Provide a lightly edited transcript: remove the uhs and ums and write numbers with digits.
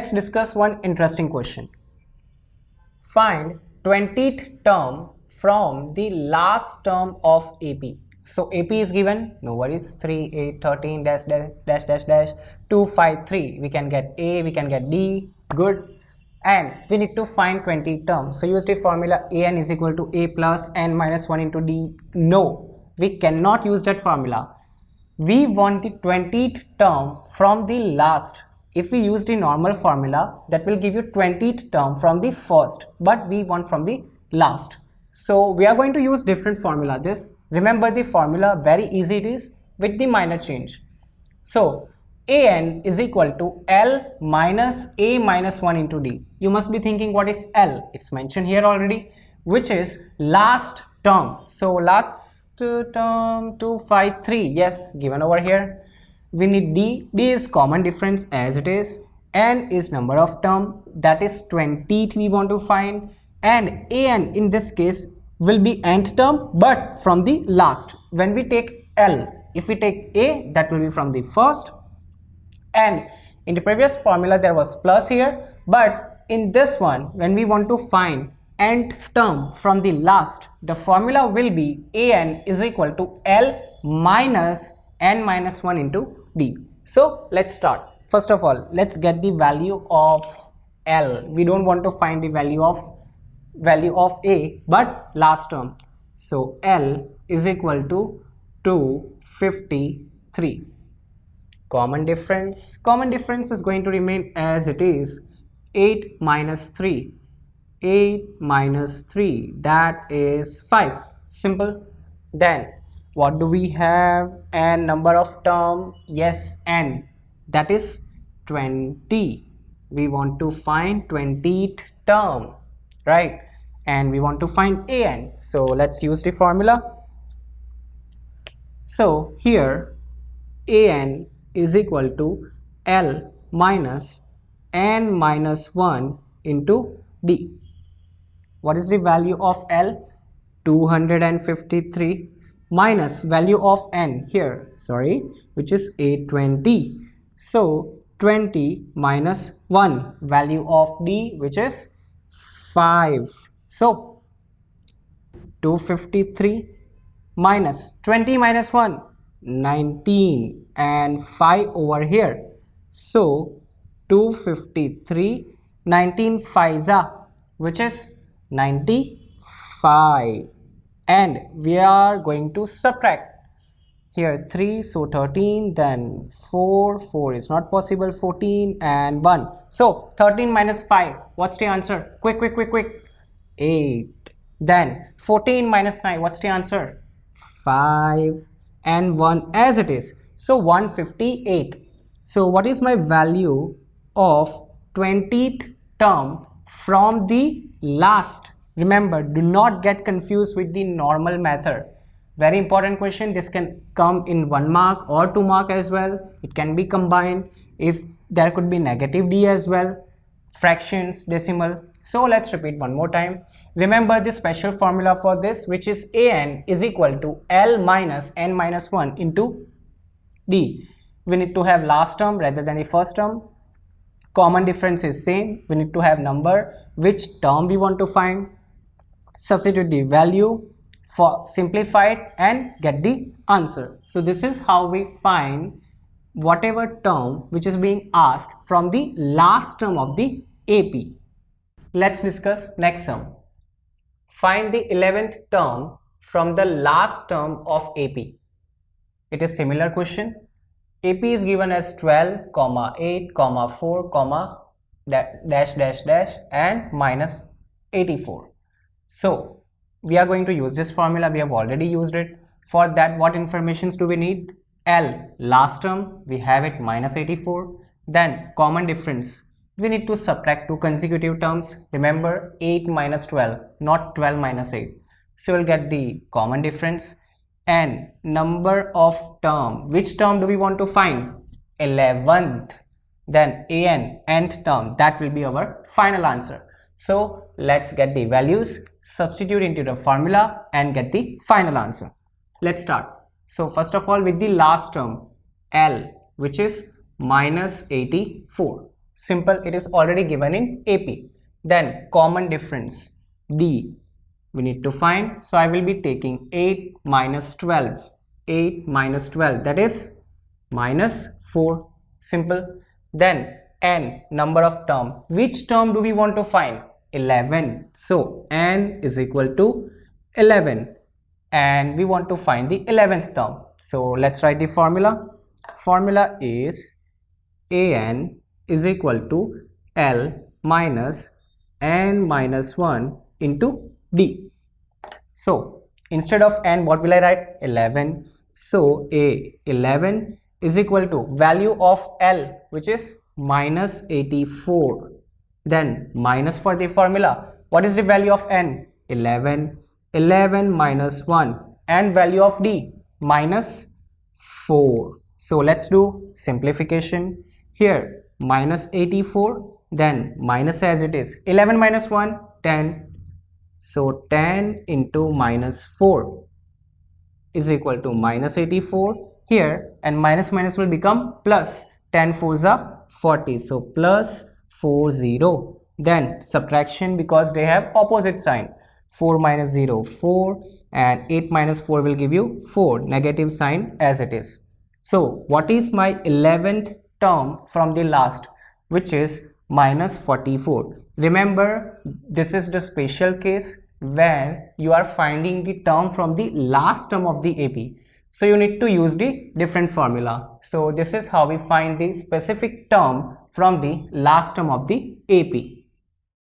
let's discuss one interesting question. Find 20th term from the last term of AP. So AP is given, no worries, 3, 8, 13, dash, dash, dash, dash, dash, 2, 5, 3. We can get A, we can get D, good. And we need to find 20 terms. So use the formula AN is equal to A plus N minus 1 into D. No, we cannot use that formula. We want the 20th term from the last. If we use the normal formula, that will give you 20th term from the first, but we want from the last. So we are going to use different formula. This, remember the formula, very easy it is with the minor change. So AN is equal to L minus A minus 1 into D. You must be thinking what is L? It's mentioned here already, which is last term. So last term 2, 5, 3, yes, given over here. We need D. D is common difference as it is. N is number of term, that is 20th we want to find. And AN in this case will be nth term, but from the last. When we take L, if we take A, that will be from the first. And in the previous formula there was plus here, but in this one, when we want to find nth term from the last, the formula will be AN is equal to L minus N minus 1 into D. So let's start. First of all, let's get the value of L. We don't want to find the value of A, but last term. So L is equal to 253. Common difference is going to remain as it is. 8 minus 3, 8 minus 3, that is 5. Simple. Then what do we have? And number of term, yes, n, that is 20. We want to find 20th term, right? And we want to find AN. So let's use the formula. So here AN is equal to L minus N minus 1 into D. What is the value of L? 253 minus value of N here, sorry, which is 820. So 20 minus 1, value of D, which is 5. So 253 minus 20 minus 1, 19, and 5 over here. So 253, 19 5s, which is 95. And we are going to subtract here 3, so 13, then 4 is not possible, 14 and 1. So 13 minus 5, what's the answer? Quick, 8. Then 14 minus 9, what's the answer? 5 and 1 as it is. So 158. So what is my value of 20th term from the last? Remember, do not get confused with the normal method. Very important question. This can come in 1 mark or 2 mark as well. It can be combined. If there could be negative D as well, fractions, decimal. So let's repeat one more time. Remember the special formula for this, which is AN is equal to L minus N minus 1 into D. We need to have last term rather than the first term. Common difference is same. We need to have number, which term we want to find. Substitute the value, for simplify it and get the answer. So this is how we find whatever term which is being asked from the last term of the AP. Let's discuss next sum. Find the 11th term from the last term of AP. It is similar question. AP is given as 12, 8, 4, dash dash dash and minus 84. So we are going to use this formula. We have already used it. For that, what informations do we need? L, last term, we have it minus 84. Then common difference, we need to subtract two consecutive terms. Remember, 8 minus 12, not 12 minus 8. So we'll get the common difference. And number of term, which term do we want to find? 11th. Then AN, nth term, that will be our final answer. So let's get the values, substitute into the formula and get the final answer. Let's start. So first of all, with the last term L, which is minus 84. Simple, it is already given in AP. Then common difference, D, we need to find. So I will be taking 8 minus 12. 8 minus 12, that is minus 4. Simple. Then n, number of term. Which term do we want to find? 11. So n is equal to 11. And we want to find the 11th term. So let's write the formula. Formula is an is equal to L minus n minus 1 into D. So instead of n, what will I write? 11. So 11 is equal to value of L, which is minus 84. Then minus for the formula. What is the value of n? 11. 11 minus 1. And value of D? Minus 4. So let's do simplification. Here minus 84, then minus as it is. 11 minus 1, 10. So 10 into minus 4 is equal to minus 84 here, and minus minus will become plus. 10 4s are 40. So plus 40. Then subtraction, because they have opposite sign. 4 minus 0, 4, and 8 minus 4 will give you 4, negative sign as it is. So what is my 11th term from the last, which is minus 44. Remember, this is the special case where you are finding the term from the last term of the AP. So you need to use the different formula. So this is how we find the specific term from the last term of the AP.